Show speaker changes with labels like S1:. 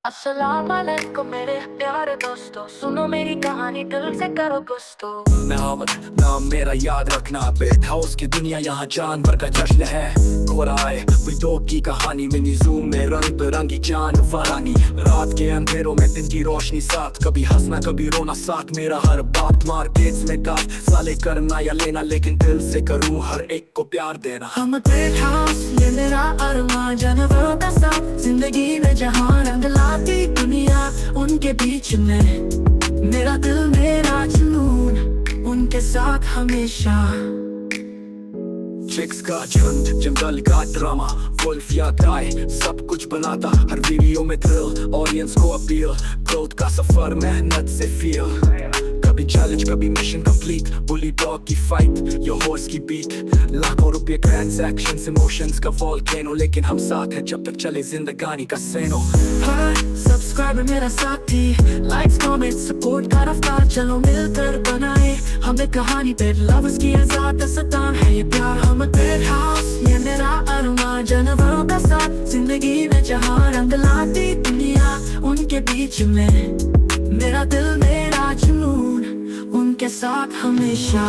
S1: अस्सलाम वालेकुम मेरे प्यारे दोस्तों, सुनो मेरी कहानी दिल से करो गुस्तो।
S2: मैं अहमद, नाम मेरा याद रखना। पेट हाउस की दुनिया यहाँ जानवर का जश्न है। कोराए विदो की कहानी मिनी जूम में रंग बिरंगी जानवरानी। रात के अंधेरों में दिन की रोशनी साथ, कभी हंसना कभी रोना साथ। मेरा हर बात मार्केट्स में काफ साले करना या लेना, लेकिन दिल से करूँ हर एक को प्यार देना।
S1: हम पेट हाउस ये मेरा अरमान, जानवरों का साथ जिंदगी में जहाँ रंग लाती दुनिया उनके बीच में। मेरा दिल मेरा जुनून उनके साथ हमेशा।
S2: चिक्स का झुंड, जंगल का ड्रामा, वुल्फ या टाई सब कुछ बनाता हर वीडियो में थ्रिल। ऑडियंस को अपील, ग्रोथ का सफर मेहनत से फील। कभी चैलेंज कभी मिशन कंप्लीट, बुली डॉग की फाइट या हॉर्स की बीट। लाखों रुपए ट्रांजैक्शंस, इमोशंस का वोल्केनो, लेकिन हम साथ हैं जब तक चले जिंदगानी का सेनो।
S1: सब्सक्राइब मेरा साथी, लाइक्स कमेंट सपोर्ट का रफ्तार, चलो मिलकर बनाए हम एक कहानी। पेट लवर्स की आजाद दास्तान है ये प्यार। हम पेट हाउस ये मेरा अरमान, जानवरों का साथ जिंदगी में जहाँ रंग लाती दुनिया उनके बीच में। मेरा दिल मेरा जुनून उनके साथ हमेशा।